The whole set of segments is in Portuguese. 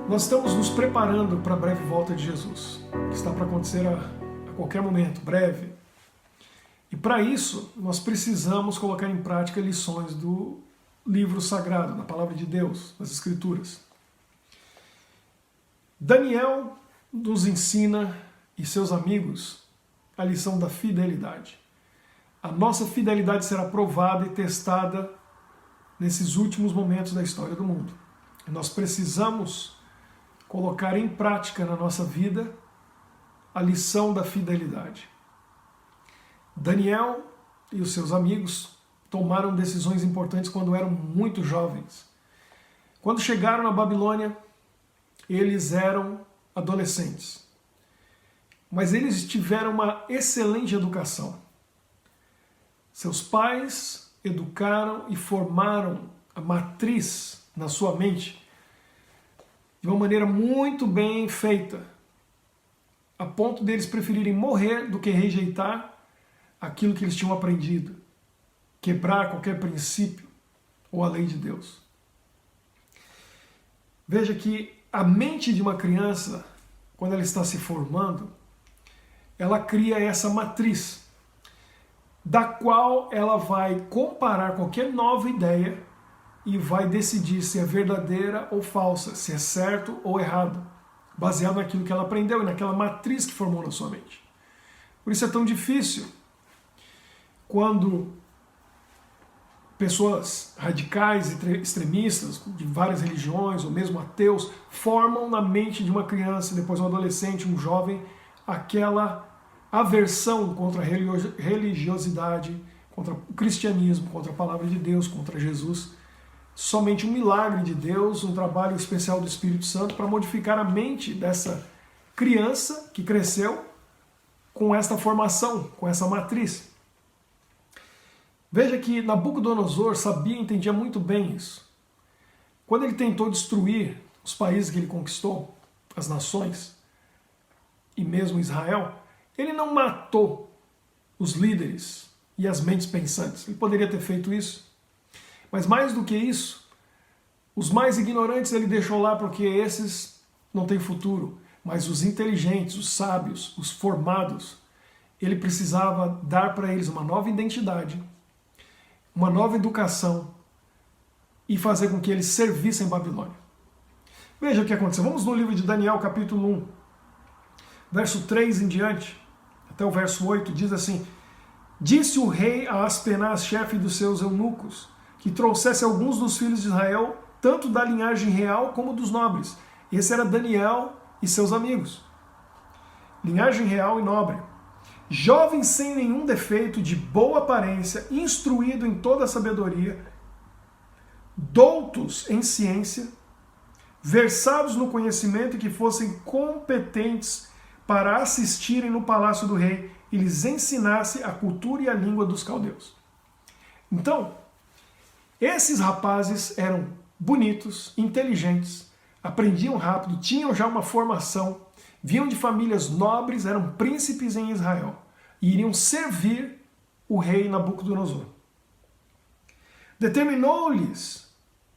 Nós estamos nos preparando para a breve volta de Jesus, que está para acontecer a qualquer momento, breve. E para isso, nós precisamos colocar em prática lições do livro sagrado, da palavra de Deus, das Escrituras. Daniel nos ensina, e seus amigos, a lição da fidelidade. A nossa fidelidade será provada e testada nesses últimos momentos da história do mundo. Nós precisamos colocar em prática na nossa vida a lição da fidelidade. Daniel e os seus amigos tomaram decisões importantes quando eram muito jovens. Quando chegaram na Babilônia, eles eram adolescentes. Mas eles tiveram uma excelente educação. Seus pais educaram e formaram a matriz na sua mente de uma maneira muito bem feita, a ponto deles preferirem morrer do que rejeitar aquilo que eles tinham aprendido, quebrar qualquer princípio ou a lei de Deus. Veja que a mente de uma criança, quando ela está se formando, ela cria essa matriz, da qual ela vai comparar qualquer nova ideia e vai decidir se é verdadeira ou falsa, se é certo ou errado, baseado naquilo que ela aprendeu e naquela matriz que formou na sua mente. Por isso é tão difícil quando pessoas radicais e extremistas de várias religiões, ou mesmo ateus, formam na mente de uma criança, depois um adolescente, um jovem, aquela aversão contra a religiosidade, contra o cristianismo, contra a palavra de Deus, contra Jesus. Somente um milagre de Deus, um trabalho especial do Espírito Santo para modificar a mente dessa criança que cresceu com esta formação, com essa matriz. Veja que Nabucodonosor sabia e entendia muito bem isso. Quando ele tentou destruir os países que ele conquistou, as nações, e mesmo Israel, ele não matou os líderes e as mentes pensantes. Ele poderia ter feito isso. Mas mais do que isso, os mais ignorantes ele deixou lá porque esses não têm futuro. Mas os inteligentes, os sábios, os formados, ele precisava dar para eles uma nova identidade, uma nova educação e fazer com que eles servissem Babilônia. Veja o que aconteceu. Vamos no livro de Daniel, capítulo 1, verso 3 em diante, até o verso 8, diz assim: Disse o rei a Aspenaz, chefe dos seus eunucos, que trouxesse alguns dos filhos de Israel, tanto da linhagem real como dos nobres. Esse era Daniel e seus amigos. Linhagem real e nobre. Jovens sem nenhum defeito, de boa aparência, instruído em toda a sabedoria, doutos em ciência, versados no conhecimento e que fossem competentes para assistirem no palácio do rei e lhes ensinasse a cultura e a língua dos caldeus. Então, esses rapazes eram bonitos, inteligentes, aprendiam rápido, tinham já uma formação, vinham de famílias nobres, eram príncipes em Israel e iriam servir o rei Nabucodonosor. Determinou-lhes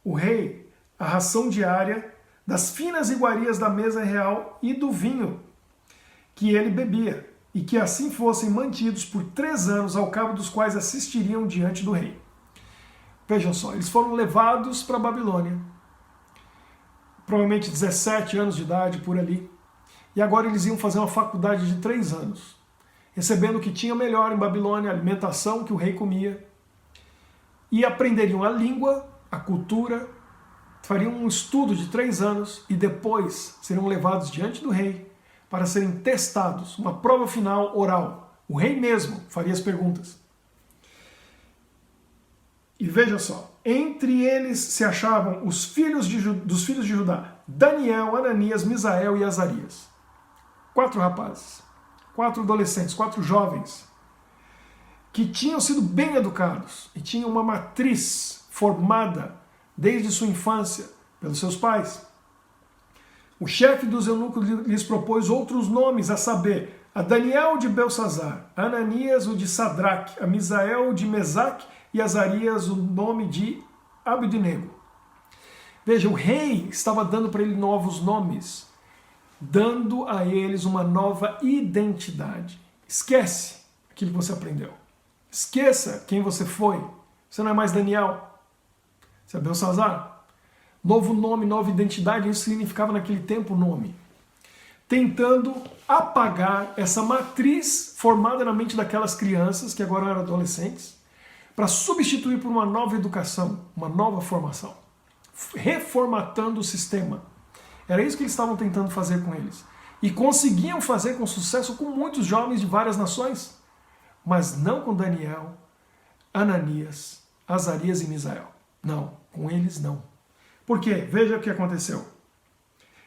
o rei a ração diária das finas iguarias da mesa real e do vinho que ele bebia, e que assim fossem mantidos por 3 anos, ao cabo dos quais assistiriam diante do rei. Vejam só, eles foram levados para a Babilônia, provavelmente 17 anos de idade, por ali, e agora eles iam fazer uma faculdade de 3 anos, recebendo o que tinha melhor em Babilônia, a alimentação que o rei comia, e aprenderiam a língua, a cultura, fariam um estudo de 3 anos, e depois seriam levados diante do rei para serem testados, uma prova final oral. O rei mesmo faria as perguntas. E veja só, entre eles se achavam os filhos dos filhos de Judá, Daniel, Ananias, Misael e Azarias. 4 rapazes, 4 adolescentes, 4 jovens, que tinham sido bem educados e tinham uma matriz formada desde sua infância pelos seus pais. O chefe dos eunucos lhes propôs outros nomes, a saber, a Daniel de Belsazar, a Ananias o de Sadraque, a Misael o de Mesaque e Azarias o nome de Abednego. Veja, o rei estava dando para ele novos nomes, dando a eles uma nova identidade. Esquece aquilo que você aprendeu. Esqueça quem você foi. Você não é mais Daniel. Você é Belsazar. Novo nome, nova identidade, isso significava naquele tempo nome. Tentando apagar essa matriz formada na mente daquelas crianças, que agora eram adolescentes, para substituir por uma nova educação, uma nova formação. Reformatando o sistema. Era isso que eles estavam tentando fazer com eles. E conseguiam fazer com sucesso com muitos jovens de várias nações, mas não com Daniel, Ananias, Azarias e Misael. Não, com eles não. Por quê? Veja o que aconteceu.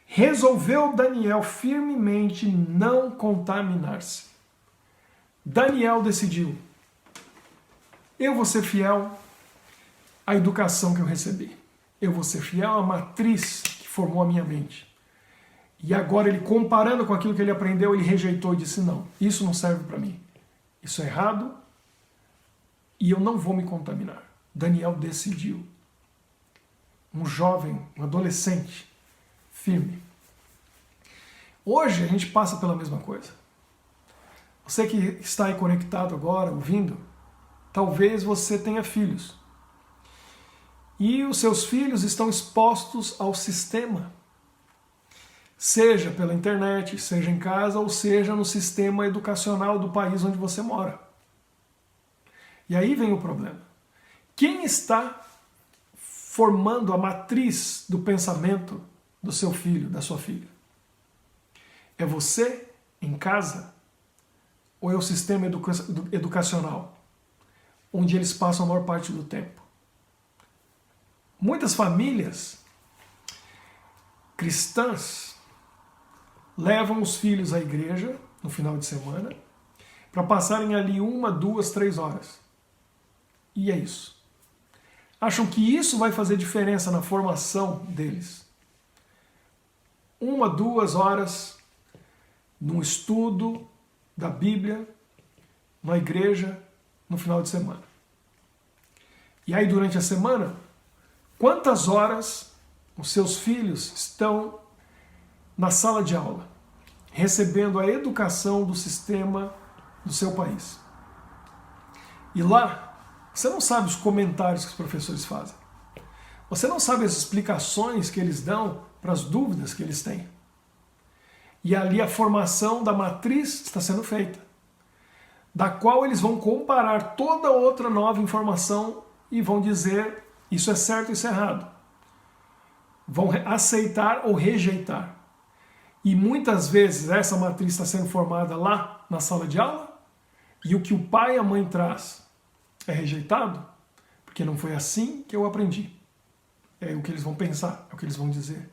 Resolveu Daniel firmemente não contaminar-se. Daniel decidiu: eu vou ser fiel à educação que eu recebi. Eu vou ser fiel à matriz que formou a minha mente. E agora ele, comparando com aquilo que ele aprendeu, ele rejeitou e disse: não, isso não serve para mim. Isso é errado e eu não vou me contaminar. Daniel decidiu. Um jovem, um adolescente, firme. Hoje a gente passa pela mesma coisa. Você que está aí conectado agora, ouvindo, talvez você tenha filhos. E os seus filhos estão expostos ao sistema. Seja pela internet, seja em casa, ou seja no sistema educacional do país onde você mora. E aí vem o problema. Quem está formando a matriz do pensamento do seu filho, da sua filha? É você em casa? Ou é o sistema educacional, onde eles passam a maior parte do tempo? Muitas famílias cristãs levam os filhos à igreja no final de semana para passarem ali 1, 2, 3 horas. E é isso. Acham que isso vai fazer diferença na formação deles. 1, 2 horas num estudo da Bíblia, na igreja, no final de semana. E aí durante a semana, quantas horas os seus filhos estão na sala de aula, recebendo a educação do sistema do seu país? E lá, você não sabe os comentários que os professores fazem. Você não sabe as explicações que eles dão para as dúvidas que eles têm. E ali a formação da matriz está sendo feita, da qual eles vão comparar toda outra nova informação e vão dizer: isso é certo, isso é errado. Vão aceitar ou rejeitar. E muitas vezes essa matriz está sendo formada lá na sala de aula, e o que o pai e a mãe traz é rejeitado, porque não foi assim que eu aprendi. É o que eles vão pensar, é o que eles vão dizer.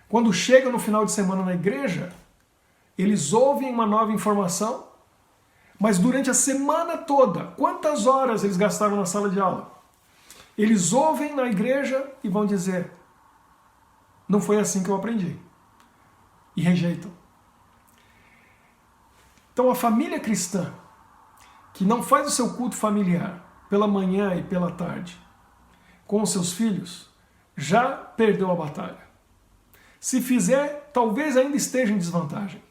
Quando chegam no final de semana na igreja, eles ouvem uma nova informação, mas durante a semana toda, quantas horas eles gastaram na sala de aula? Eles ouvem na igreja e vão dizer: não foi assim que eu aprendi. E rejeitam. Então a família cristã, que não faz o seu culto familiar pela manhã e pela tarde com os seus filhos, já perdeu a batalha. Se fizer, talvez ainda esteja em desvantagem.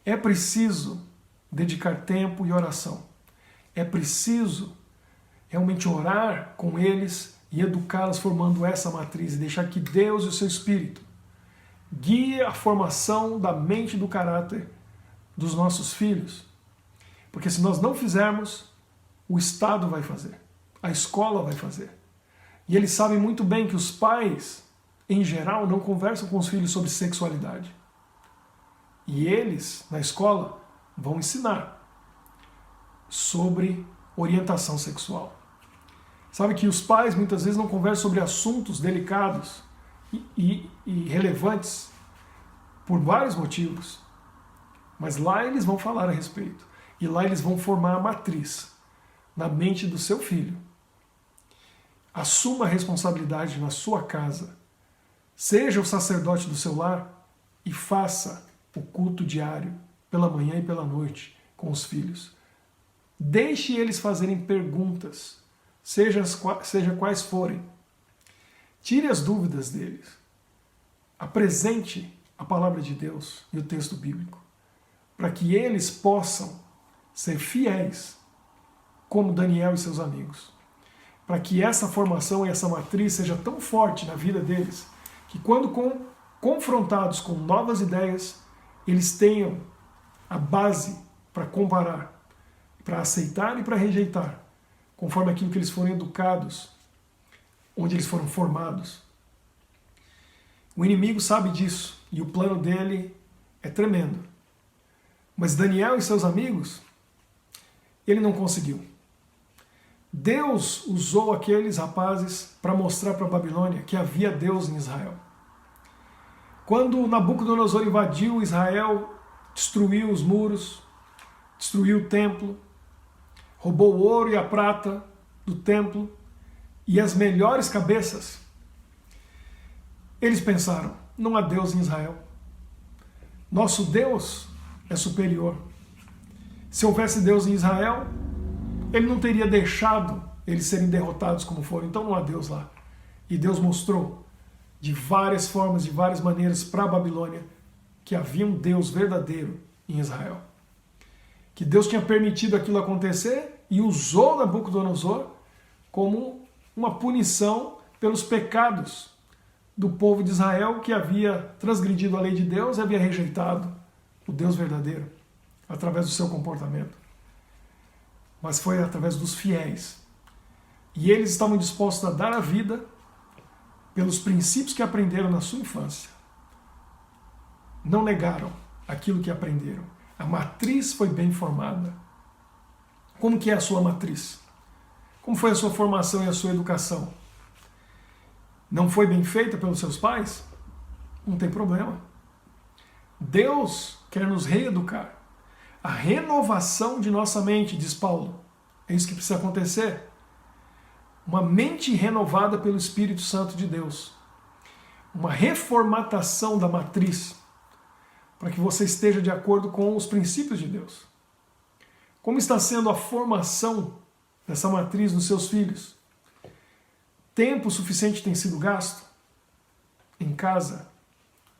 É preciso dedicar tempo e oração. É preciso realmente orar com eles e educá-los formando essa matriz e deixar que Deus e o seu Espírito guie a formação da mente e do caráter dos nossos filhos. Porque se nós não fizermos, o Estado vai fazer, a escola vai fazer. E eles sabem muito bem que os pais, em geral, não conversam com os filhos sobre sexualidade. E eles, na escola, vão ensinar sobre orientação sexual. Sabe que os pais muitas vezes não conversam sobre assuntos delicados e relevantes por vários motivos. Mas lá eles vão falar a respeito. E lá eles vão formar a matriz na mente do seu filho. Assuma a responsabilidade na sua casa. Seja o sacerdote do seu lar e faça o culto diário, pela manhã e pela noite, com os filhos. Deixe eles fazerem perguntas, seja quais forem. Tire as dúvidas deles. Apresente a palavra de Deus e o texto bíblico, para que eles possam ser fiéis, como Daniel e seus amigos. Para que essa formação e essa matriz seja tão forte na vida deles, que quando confrontados com novas ideias, eles tenham a base para comparar, para aceitar e para rejeitar, conforme aquilo que eles foram educados, onde eles foram formados. O inimigo sabe disso e o plano dele é tremendo. Mas Daniel e seus amigos, ele não conseguiu. Deus usou aqueles rapazes para mostrar para a Babilônia que havia Deus em Israel. Quando Nabucodonosor invadiu Israel, destruiu os muros, destruiu o templo, roubou o ouro e a prata do templo e as melhores cabeças, eles pensaram, não há Deus em Israel. Nosso Deus é superior. Se houvesse Deus em Israel, ele não teria deixado eles serem derrotados como foram, então não há Deus lá. E Deus mostrou de várias formas, de várias maneiras para a Babilônia que havia um Deus verdadeiro em Israel. Que Deus tinha permitido aquilo acontecer e usou Nabucodonosor como uma punição pelos pecados do povo de Israel que havia transgredido a lei de Deus e havia rejeitado o Deus verdadeiro através do seu comportamento. Mas foi através dos fiéis. E eles estavam dispostos a dar a vida pelos princípios que aprenderam na sua infância. Não negaram aquilo que aprenderam. A matriz foi bem formada. Como que é a sua matriz? Como foi a sua formação e a sua educação? Não foi bem feita pelos seus pais? Não tem problema. Deus quer nos reeducar. A renovação de nossa mente, diz Paulo. É isso que precisa acontecer. Uma mente renovada pelo Espírito Santo de Deus. Uma reformatação da matriz, para que você esteja de acordo com os princípios de Deus. Como está sendo a formação dessa matriz nos seus filhos? Tempo suficiente tem sido gasto em casa,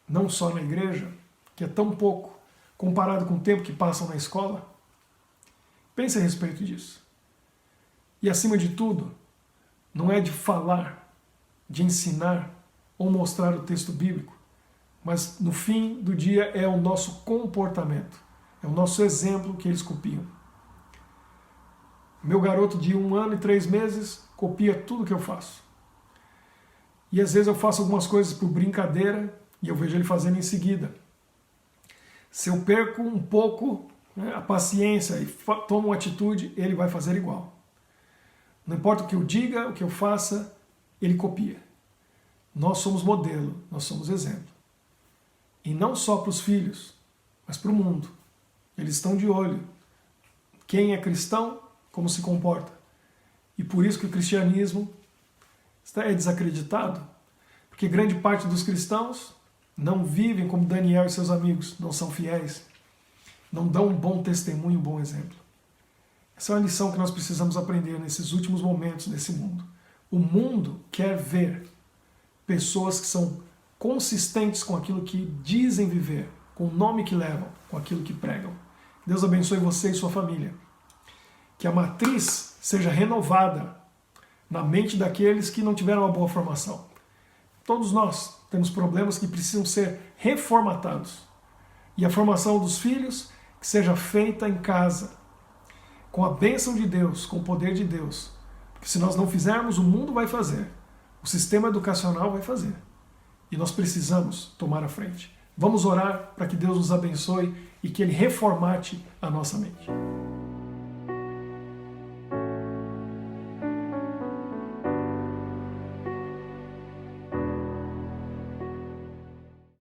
não só na igreja, que é tão pouco, comparado com o tempo que passam na escola? Pense a respeito disso. E acima de tudo, não é de falar, de ensinar ou mostrar o texto bíblico, mas no fim do dia é o nosso comportamento, é o nosso exemplo que eles copiam. Meu garoto de 1 ano e 3 meses copia tudo que eu faço. E às vezes eu faço algumas coisas por brincadeira e eu vejo ele fazendo em seguida. Se eu perco um pouco a paciência e tomo uma atitude, ele vai fazer igual. Não importa o que eu diga, o que eu faça, ele copia. Nós somos modelo, nós somos exemplo. E não só para os filhos, mas para o mundo. Eles estão de olho. Quem é cristão, como se comporta. E por isso que o cristianismo é desacreditado. Porque grande parte dos cristãos não vivem como Daniel e seus amigos, não são fiéis, não dão um bom testemunho, um bom exemplo. Essa é uma lição que nós precisamos aprender nesses últimos momentos desse mundo. O mundo quer ver pessoas que são consistentes com aquilo que dizem viver, com o nome que levam, com aquilo que pregam. Deus abençoe você e sua família. Que a matriz seja renovada na mente daqueles que não tiveram uma boa formação. Todos nós temos problemas que precisam ser reformatados. E a formação dos filhos que seja feita em casa, com a bênção de Deus, com o poder de Deus. Porque se nós não fizermos, o mundo vai fazer. O sistema educacional vai fazer. E nós precisamos tomar a frente. Vamos orar para que Deus nos abençoe e que Ele reformate a nossa mente.